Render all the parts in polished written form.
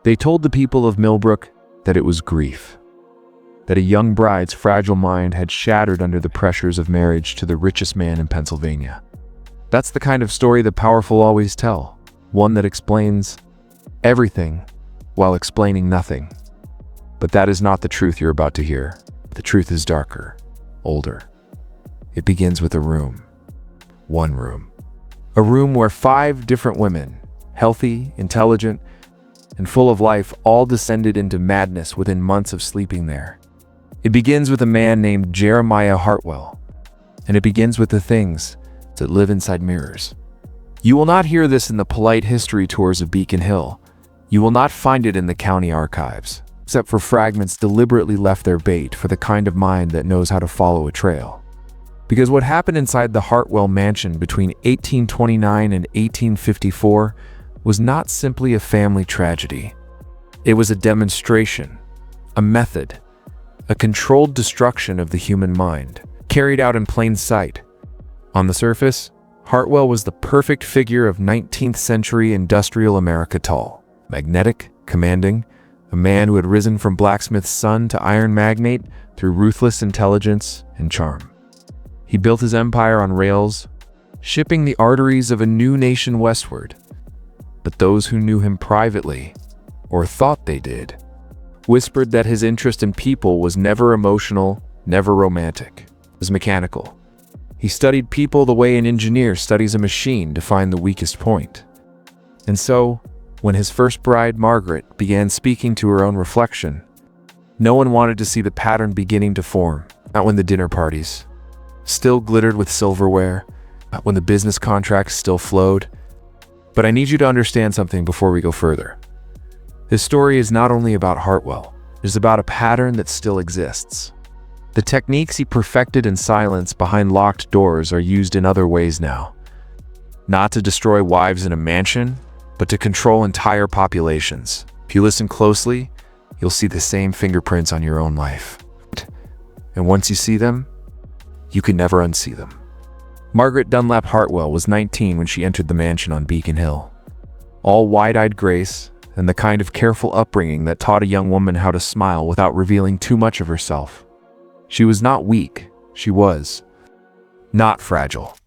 They told the people of Millbrook that it was grief, that a young bride's fragile mind had shattered under the pressures of marriage to the richest man in Pennsylvania. That's the kind of story the powerful always tell, one that explains everything while explaining nothing. But that is not the truth you're about to hear. The truth is darker, older. It begins with a room. One room. A room where 5 different women, healthy, intelligent, and full of life, all descended into madness within months of sleeping there. It begins with a man named Jeremiah Hartwell, and it begins with the things that live inside mirrors. You will not hear this in the polite history tours of Beacon Hill. You will not find it in the county archives, except for fragments deliberately left there bait for the kind of mind that knows how to follow a trail. Because what happened inside the Hartwell mansion between 1829 and 1854 was not simply a family tragedy. It was a demonstration, a method, a controlled destruction of the human mind, carried out in plain sight. On the surface, Hartwell was the perfect figure of 19th century industrial America, tall, magnetic, commanding, a man who had risen from blacksmith's son to iron magnate through ruthless intelligence and charm. He built his empire on rails, shipping the arteries of a new nation westward. But those who knew him privately, or thought they did, whispered that his interest in people was never emotional, never romantic. It was mechanical. He studied people the way an engineer studies a machine to find the weakest point. And so, when his first bride, Margaret, began speaking to her own reflection, no one wanted to see the pattern beginning to form. Not when the dinner parties still glittered with silverware, not when the business contracts still flowed. But I need you to understand something before we go further. This story is not only about Hartwell, it is about a pattern that still exists. The techniques he perfected in silence behind locked doors are used in other ways now. Not to destroy wives in a mansion, but to control entire populations. If you listen closely, you'll see the same fingerprints on your own life. And once you see them, you can never unsee them. Margaret Dunlap Hartwell was 19 when she entered the mansion on Beacon Hill. All wide-eyed grace and the kind of careful upbringing that taught a young woman how to smile without revealing too much of herself. She was not weak, she was not fragile.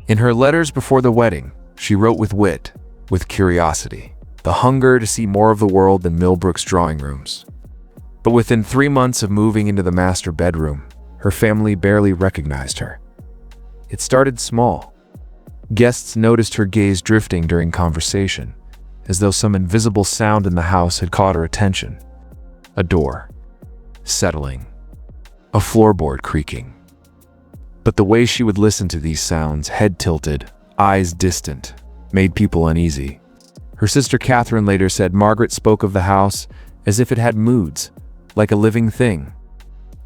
In her letters before the wedding, she wrote with wit, with curiosity, the hunger to see more of the world than Millbrook's drawing rooms. But within 3 months of moving into the master bedroom, her family barely recognized her. It started small. Guests noticed her gaze drifting during conversation, as though some invisible sound in the house had caught her attention. A door settling, a floorboard creaking. But the way she would listen to these sounds, head tilted, eyes distant, made people uneasy. Her sister Catherine later said Margaret spoke of the house as if it had moods, like a living thing.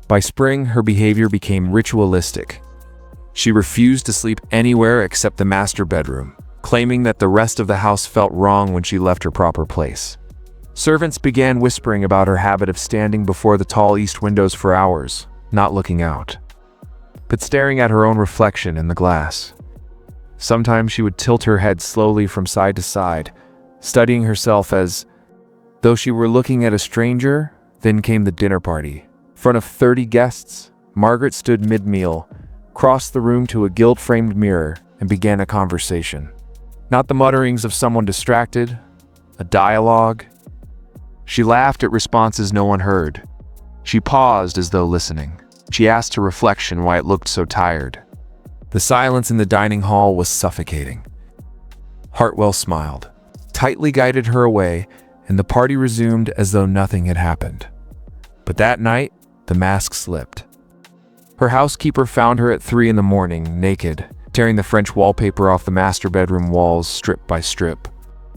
By spring, her behavior became ritualistic. She refused to sleep anywhere except the master bedroom, claiming that the rest of the house felt wrong when she left her proper place. Servants began whispering about her habit of standing before the tall east windows for hours, not looking out, but staring at her own reflection in the glass. Sometimes she would tilt her head slowly from side to side, studying herself as though she were looking at a stranger. Then came the dinner party. In front of 30 guests, Margaret stood mid-meal, crossed the room to a gilt-framed mirror, and began a conversation. Not the mutterings of someone distracted, a dialogue. She laughed at responses no one heard. She paused as though listening. She asked her reflection why it looked so tired. The silence in the dining hall was suffocating. Hartwell smiled, tightly guided her away, and the party resumed as though nothing had happened. But that night, the mask slipped. Her housekeeper found her at 3 in the morning, naked, tearing the French wallpaper off the master bedroom walls strip by strip.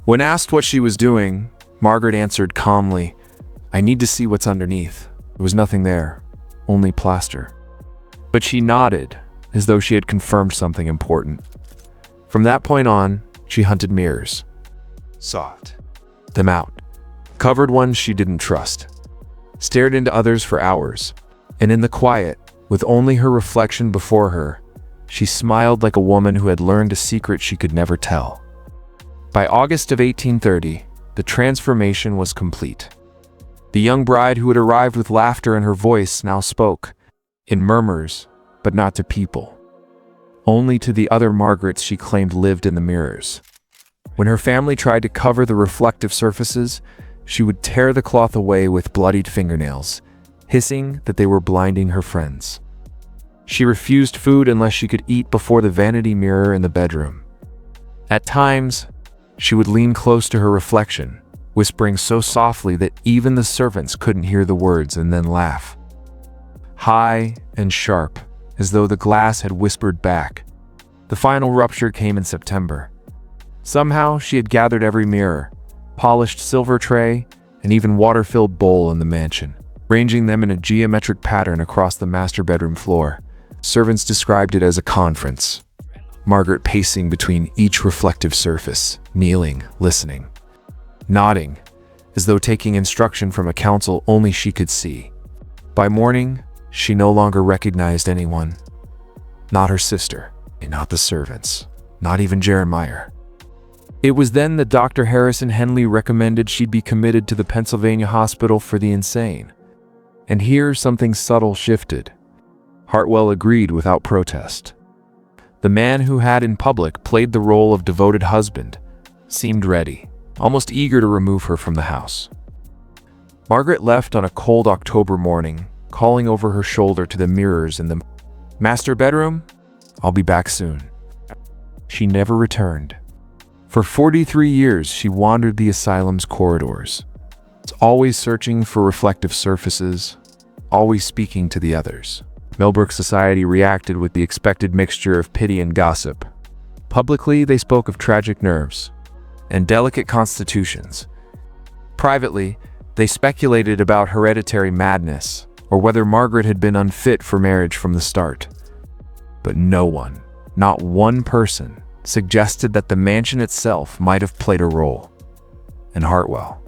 When asked what she was doing, Margaret answered calmly, "I need to see what's underneath." There was nothing there, only plaster. But she nodded, as though she had confirmed something important. From that point on, she hunted mirrors. Sought them out. Covered ones she didn't trust. Stared into others for hours. And in the quiet, with only her reflection before her, she smiled like a woman who had learned a secret she could never tell. By August of 1830, the transformation was complete. The young bride who had arrived with laughter in her voice now spoke, in murmurs, but not to people. Only to the other Margarets she claimed lived in the mirrors. When her family tried to cover the reflective surfaces, she would tear the cloth away with bloodied fingernails, hissing that they were blinding her friends. She refused food unless she could eat before the vanity mirror in the bedroom. At times, she would lean close to her reflection, whispering so softly that even the servants couldn't hear the words, and then laugh. High and sharp, as though the glass had whispered back. The final rupture came in September. Somehow, she had gathered every mirror, polished silver tray, and even water-filled bowl in the mansion, ranging them in a geometric pattern across the master bedroom floor. Servants described it as a conference. Margaret pacing between each reflective surface, kneeling, listening, nodding, as though taking instruction from a council only she could see. By morning, she no longer recognized anyone. Not her sister, not the servants, not even Jeremiah. It was then that Dr. Harrison Henley recommended she'd be committed to the Pennsylvania Hospital for the Insane. And here something subtle shifted. Hartwell agreed without protest. The man who had in public played the role of devoted husband seemed ready, almost eager to remove her from the house. Margaret left on a cold October morning, calling over her shoulder to the mirrors in the master bedroom, "I'll be back soon." She never returned. For 43 years, she wandered the asylum's corridors, always searching for reflective surfaces, always speaking to the others. Millbrook society reacted with the expected mixture of pity and gossip. Publicly, they spoke of tragic nerves and delicate constitutions. Privately, they speculated about hereditary madness or whether Margaret had been unfit for marriage from the start. But no one, not one person, suggested that the mansion itself might have played a role. And Hartwell.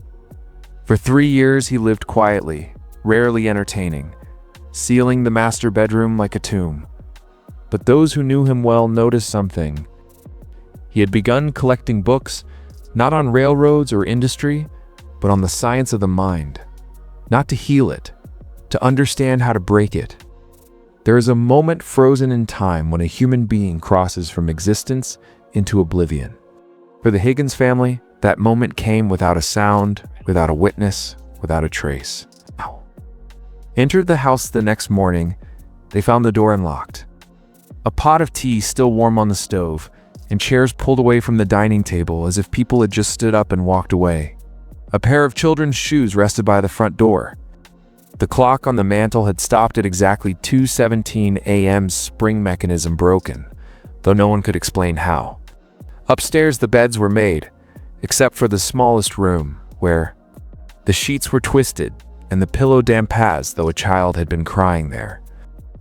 For 3 years, he lived quietly, rarely entertaining, sealing the master bedroom like a tomb. But those who knew him well noticed something. He had begun collecting books, not on railroads or industry, but on the science of the mind. Not to heal it, to understand how to break it. There is a moment frozen in time when a human being crosses from existence into oblivion. For the Higgins family, that moment came without a sound, without a witness, without a trace. Entered the house the next morning, they found the door unlocked. A pot of tea still warm on the stove, and chairs pulled away from the dining table as if people had just stood up and walked away. A pair of children's shoes rested by the front door. The clock on the mantel had stopped at exactly 2:17 a.m.'s spring mechanism broken, though no one could explain how. Upstairs the beds were made, except for the smallest room, where the sheets were twisted and the pillow damp as though a child had been crying there.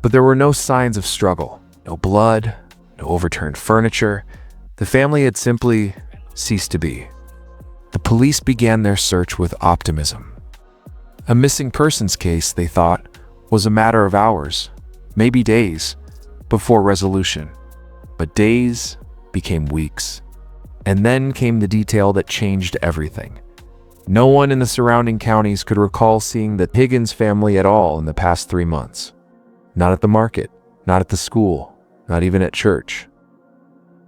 But there were no signs of struggle, no blood, no overturned furniture. The family had simply ceased to be. The police began their search with optimism. A missing persons case, they thought, was a matter of hours, maybe days, before resolution. But days became weeks. And then came the detail that changed everything. No one in the surrounding counties could recall seeing the Higgins family at all in the past 3 months. Not at the market, not at the school, not even at church.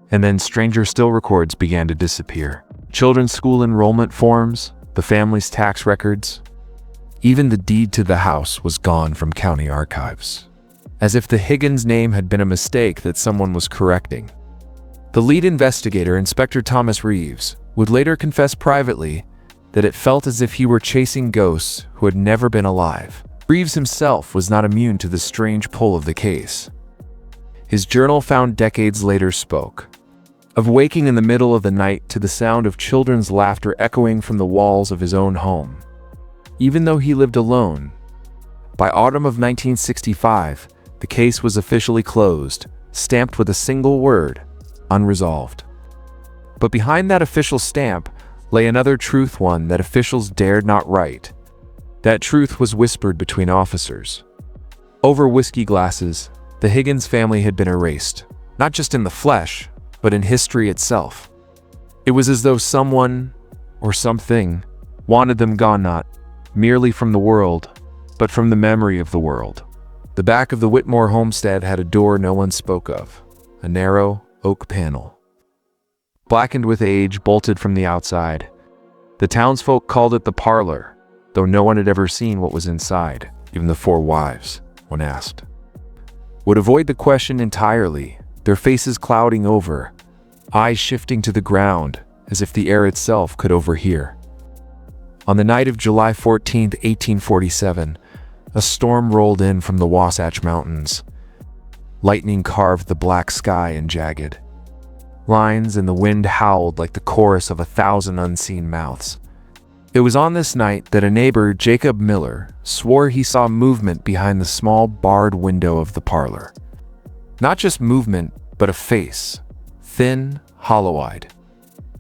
And then stranger still records began to disappear. Children's school enrollment forms, the family's tax records. Even the deed to the house was gone from county archives. As if the Higgins name had been a mistake that someone was correcting. The lead investigator, Inspector Thomas Reeves, would later confess privately that it felt as if he were chasing ghosts who had never been alive. Reeves himself was not immune to the strange pull of the case. His journal found decades later spoke of waking in the middle of the night to the sound of children's laughter echoing from the walls of his own home. Even though he lived alone, by autumn of 1965, the case was officially closed, stamped with a single word, unresolved. But behind that official stamp lay another truth, one that officials dared not write. That truth was whispered between officers. Over whiskey glasses, the Higgins family had been erased, not just in the flesh, but in history itself. It was as though someone, or something, wanted them gone, not merely from the world, but from the memory of the world. The back of the Whitmore homestead had a door no one spoke of, a narrow oak panel. Blackened with age, bolted from the outside. The townsfolk called it the parlor, though no one had ever seen what was inside, even the four wives, when asked, would avoid the question entirely, their faces clouding over, eyes shifting to the ground, as if the air itself could overhear. On the night of July 14, 1847, a storm rolled in from the Wasatch Mountains. Lightning carved the black sky in jagged lines, and the wind howled like the chorus of 1,000 unseen mouths. It was on this night that a neighbor, Jacob Miller, swore he saw movement behind the small barred window of the parlor. Not just movement, but a face, thin, hollow-eyed.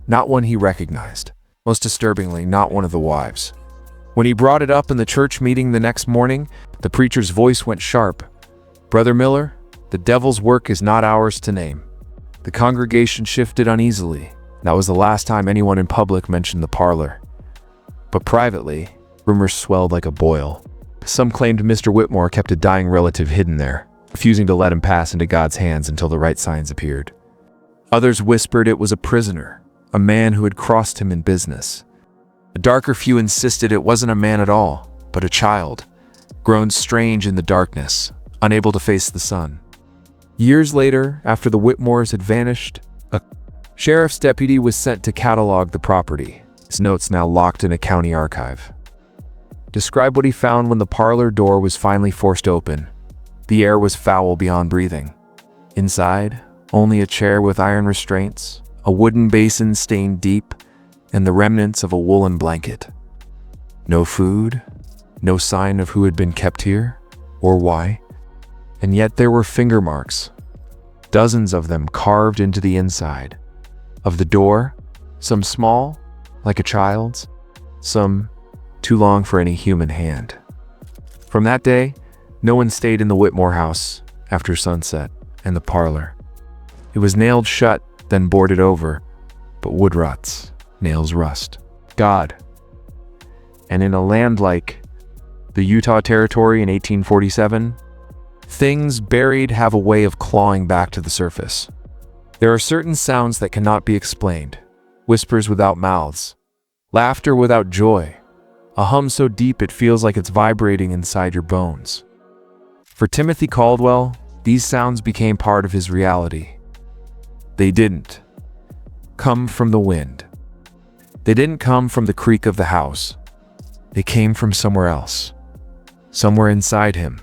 Not one he recognized. Most disturbingly, not one of the wives. When he brought it up in the church meeting the next morning, the preacher's voice went sharp. Brother Miller, the devil's work is not ours to name. The congregation shifted uneasily. That was the last time anyone in public mentioned the parlor. But privately, rumors swelled like a boil. Some claimed Mr. Whitmore kept a dying relative hidden there, refusing to let him pass into God's hands until the right signs appeared. Others whispered it was a prisoner, a man who had crossed him in business. A darker few insisted it wasn't a man at all, but a child, grown strange in the darkness, unable to face the sun. Years later, after the Whitmores had vanished, a sheriff's deputy was sent to catalog the property, his notes now locked in a county archive. Describe what he found when the parlor door was finally forced open. The air was foul beyond breathing. Inside, only a chair with iron restraints, a wooden basin stained deep, and the remnants of a woolen blanket. No food, no sign of who had been kept here, or why. And yet there were finger marks, dozens of them carved into the inside. Of the door, some small, like a child's, some too long for any human hand. From that day, no one stayed in the Whitmore house after sunset and the parlor. It was nailed shut, then boarded over, but wood rots, nails rust. God. And in a land like the Utah Territory in 1847, things buried have a way of clawing back to the surface. There are certain sounds that cannot be explained. Whispers without mouths, laughter without joy, a hum so deep it feels like it's vibrating inside your bones. For Timothy Caldwell, these sounds became part of his reality. They didn't come from the wind. They didn't come from the creak of the house. They came from somewhere else, somewhere inside him.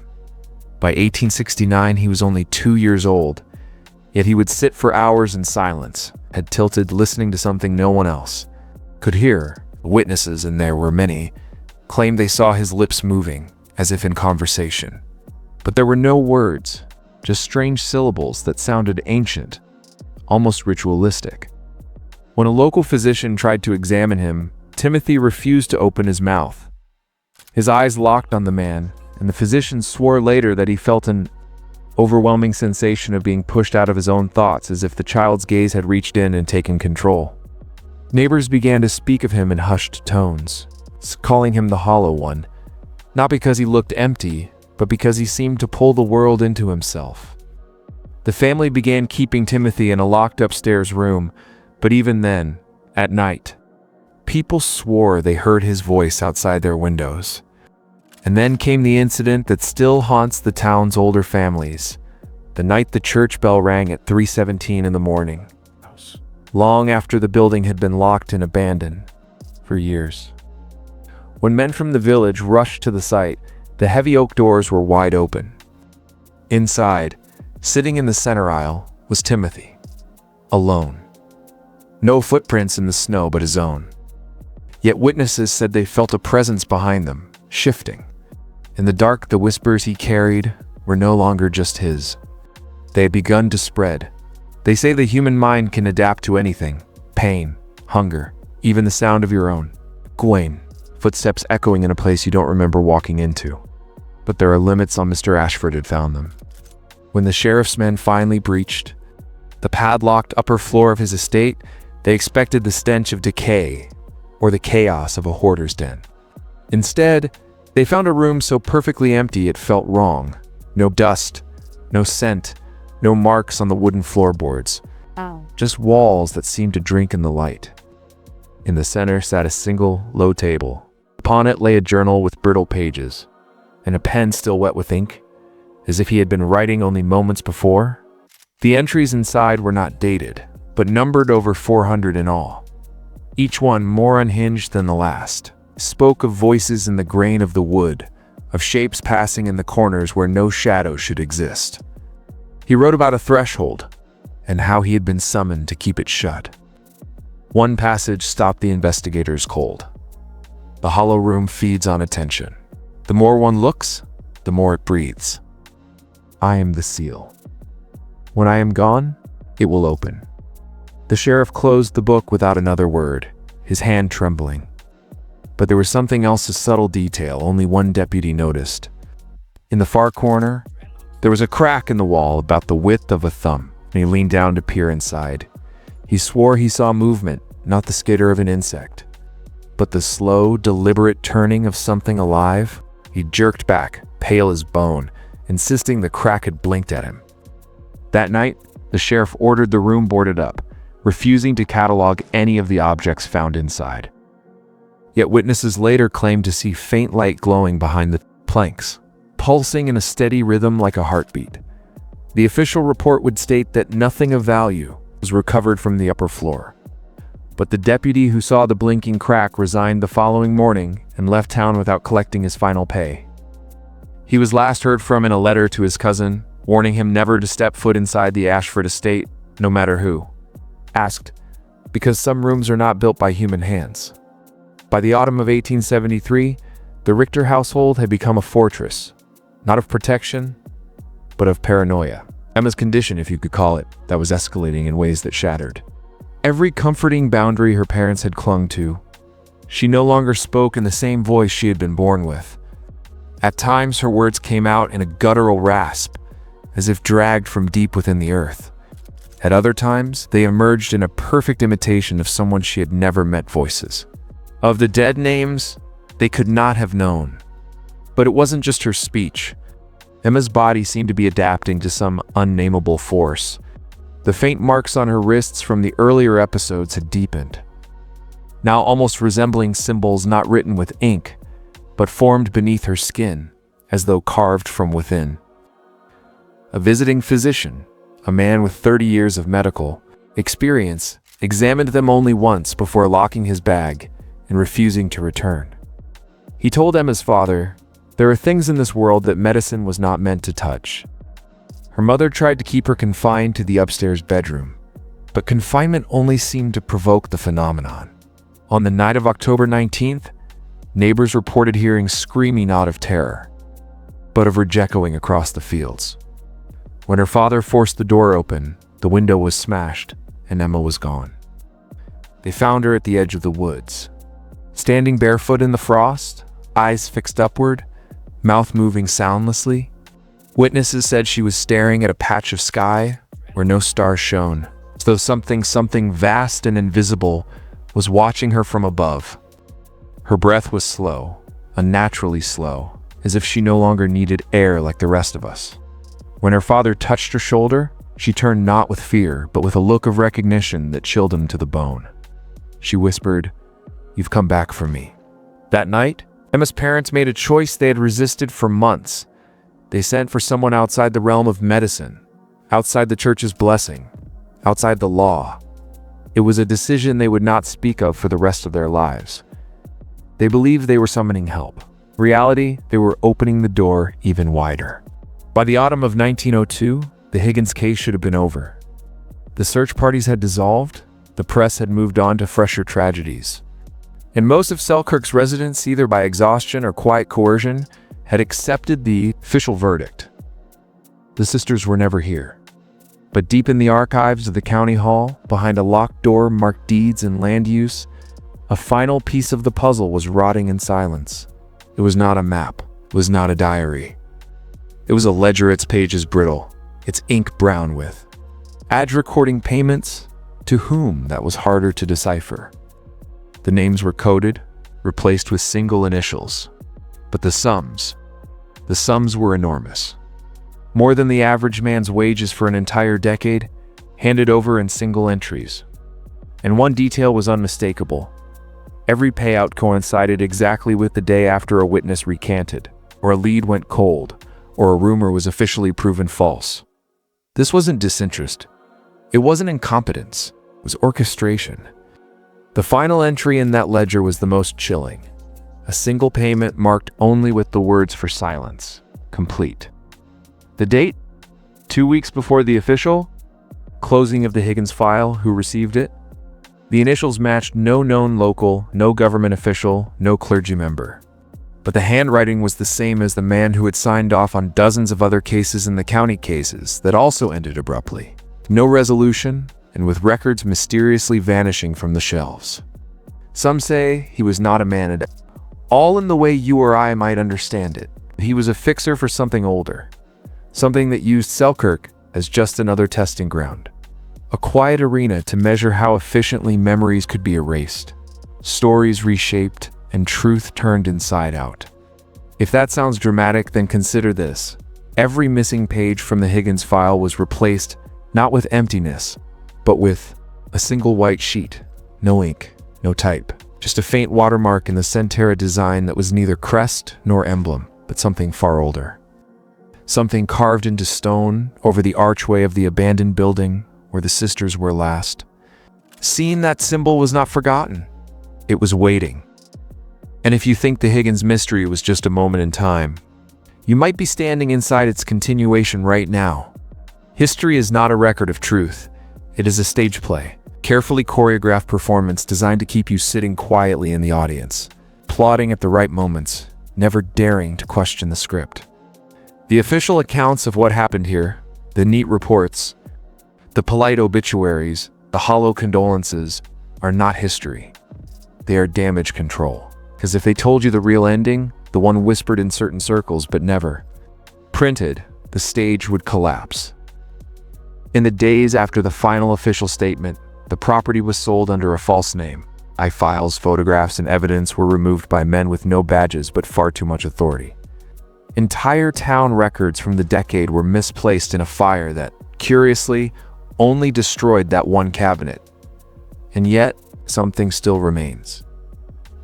By 1869, he was only 2 years old, yet he would sit for hours in silence, head tilted, listening to something no one else could hear. Witnesses, and there were many, claimed they saw his lips moving, as if in conversation. But there were no words, just strange syllables that sounded ancient, almost ritualistic. When a local physician tried to examine him, Timothy refused to open his mouth. His eyes locked on the man, and the physician swore later that he felt an overwhelming sensation of being pushed out of his own thoughts, as if the child's gaze had reached in and taken control. Neighbors began to speak of him in hushed tones, calling him the Hollow One, not because he looked empty, but because he seemed to pull the world into himself. The family began keeping Timothy in a locked upstairs room, but even then, at night, people swore they heard his voice outside their windows. And then came the incident that still haunts the town's older families, the night the church bell rang at 3:17 in the morning, long after the building had been locked and abandoned for years. When men from the village rushed to the site, the heavy oak doors were wide open. Inside, sitting in the center aisle, was Timothy, alone. No footprints in the snow but his own. Yet witnesses said they felt a presence behind them, shifting. In the dark, the whispers he carried were no longer just his. They had begun to spread. They say the human mind can adapt to anything: pain, hunger, even the sound of your own. Gawain, footsteps echoing in a place you don't remember walking into. But there are limits on Mr. Ashford had found them. When the sheriff's men finally breached the padlocked upper floor of his estate, they expected the stench of decay, or the chaos of a hoarder's den. Instead, they found a room so perfectly empty it felt wrong. No dust, no scent, no marks on the wooden floorboards. Just walls that seemed to drink in the light. In the center sat a single, low table. Upon it lay a journal with brittle pages, and a pen still wet with ink, as if he had been writing only moments before. The entries inside were not dated, but numbered over 400 in all. Each one more unhinged than the last, spoke of voices in the grain of the wood, of shapes passing in the corners where no shadow should exist. He wrote about a threshold, and how he had been summoned to keep it shut. One passage stopped the investigators cold. The hollow room feeds on attention. The more one looks, the more it breathes. I am the seal. When I am gone, it will open. The sheriff closed the book without another word, his hand trembling. But there was something else, a subtle detail only one deputy noticed. In the far corner, there was a crack in the wall about the width of a thumb, and he leaned down to peer inside. He swore he saw movement, not the skitter of an insect, but the slow, deliberate turning of something alive. He jerked back, pale as bone, insisting the crack had blinked at him. That night, the sheriff ordered the room boarded up, refusing to catalog any of the objects found inside. Yet witnesses later claimed to see faint light glowing behind the planks, pulsing in a steady rhythm like a heartbeat. The official report would state that nothing of value was recovered from the upper floor. But the deputy who saw the blinking crack resigned the following morning and left town without collecting his final pay. He was last heard from in a letter to his cousin, warning him never to step foot inside the Ashford estate, no matter who asked, because some rooms are not built by human hands. By the autumn of 1873, the Richter household had become a fortress, not of protection, but of paranoia. Emma's condition, if you could call it, that was escalating in ways that shattered every comforting boundary her parents had clung to. She no longer spoke in the same voice she had been born with. At times, her words came out in a guttural rasp, as if dragged from deep within the earth. At other times, they emerged in a perfect imitation of someone she had never met. Voices of the dead, names they could not have known. But it wasn't just her speech. Emma's body seemed to be adapting to some unnameable force. The faint marks on her wrists from the earlier episodes had deepened, now almost resembling symbols not written with ink, but formed beneath her skin, as though carved from within. A visiting physician, a man with 30 years of medical experience, examined them only once before locking his bag and refusing to return. He told Emma's father, "There are things in this world that medicine was not meant to touch." Her mother tried to keep her confined to the upstairs bedroom, but confinement only seemed to provoke the phenomenon. On the night of October 19th, neighbors reported hearing screaming not of terror, but of reechoing across the fields. When her father forced the door open, the window was smashed, and Emma was gone. They found her at the edge of the woods, standing barefoot in the frost, eyes fixed upward, mouth moving soundlessly. Witnesses said she was staring at a patch of sky where no stars shone, as though something vast and invisible was watching her from above. Her breath was slow, unnaturally slow, as if she no longer needed air like the rest of us. When her father touched her shoulder, she turned not with fear, but with a look of recognition that chilled him to the bone. She whispered, "You've come back for me." That night, Emma's parents made a choice they had resisted for months. They sent for someone outside the realm of medicine, outside the church's blessing, outside the law. It was a decision they would not speak of for the rest of their lives. They believed they were summoning help. In reality, they were opening the door even wider. By the autumn of 1902, the Higgins case should have been over. The search parties had dissolved, the press had moved on to fresher tragedies. And most of Selkirk's residents, either by exhaustion or quiet coercion, had accepted the official verdict. The sisters were never here. But deep in the archives of the county hall, behind a locked door marked deeds and land use, a final piece of the puzzle was rotting in silence. It was not a map. It was not a diary. It was a ledger, its pages brittle, its ink brown with ads recording payments. To whom, that was harder to decipher. The names were coded, replaced with single initials. But the sums were enormous. More than the average man's wages for an entire decade, handed over in single entries. And one detail was unmistakable. Every payout coincided exactly with the day after a witness recanted, or a lead went cold, or a rumor was officially proven false. This wasn't disinterest. It wasn't incompetence. It was orchestration. The final entry in that ledger was the most chilling. A single payment marked only with the words for silence. Complete. The date? 2 weeks before the official closing of the Higgins file. Who received it? The initials matched no known local, no government official, no clergy member. But the handwriting was the same as the man who had signed off on dozens of other cases in the county cases that also ended abruptly. No resolution, and with records mysteriously vanishing from the shelves. Some say he was not a man at all in the way you or I might understand it. He was a fixer for something older. Something that used Selkirk as just another testing ground. A quiet arena to measure how efficiently memories could be erased, stories reshaped, and truth turned inside out. If that sounds dramatic, then consider this. Every missing page from the Higgins file was replaced not with emptiness, but with a single white sheet. No ink, no type. Just a faint watermark in the Centera design that was neither crest nor emblem, but something far older. Something carved into stone over the archway of the abandoned building where the sisters were last. Seeing that symbol was not forgotten. It was waiting. And if you think the Higgins mystery was just a moment in time, you might be standing inside its continuation right now. History is not a record of truth. It is a stage play, carefully choreographed performance designed to keep you sitting quietly in the audience, applauding at the right moments, never daring to question the script. The official accounts of what happened here, the neat reports, the polite obituaries, the hollow condolences, are not history. They are damage control. Because if they told you the real ending, the one whispered in certain circles but never printed, the stage would collapse. In the days after the final official statement, the property was sold under a false name. Files, photographs, and evidence were removed by men with no badges but far too much authority. Entire town records from the decade were misplaced in a fire that, curiously, only destroyed that one cabinet. And yet, something still remains.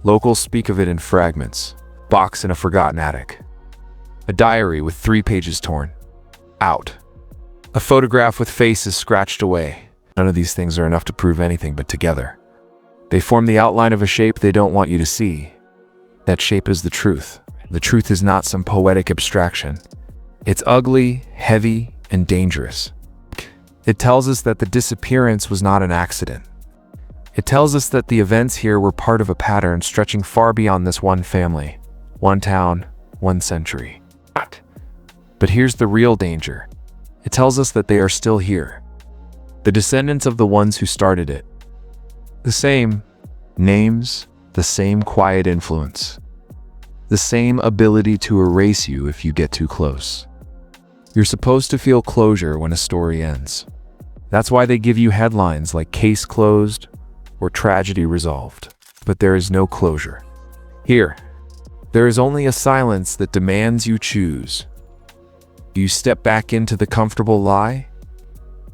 Locals speak of it in fragments. Box in a forgotten attic. A diary with 3 pages torn out. A photograph with faces scratched away. None of these things are enough to prove anything, but together they form the outline of a shape they don't want you to see. That shape is the truth. The truth is not some poetic abstraction. It's ugly, heavy, and dangerous. It tells us that the disappearance was not an accident. It tells us that the events here were part of a pattern stretching far beyond this one family, one town, one century. But here's the real danger. It tells us that they are still here. The descendants of the ones who started it. The same names, the same quiet influence. The same ability to erase you if you get too close. You're supposed to feel closure when a story ends. That's why they give you headlines like "Case Closed" or "Tragedy Resolved." But there is no closure. Here, there is only a silence that demands you choose. Do you step back into the comfortable lie?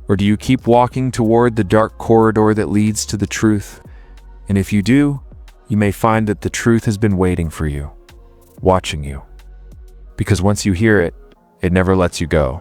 Or do you keep walking toward the dark corridor that leads to the truth? And if you do, you may find that the truth has been waiting for you, watching you. Because once you hear it, it never lets you go.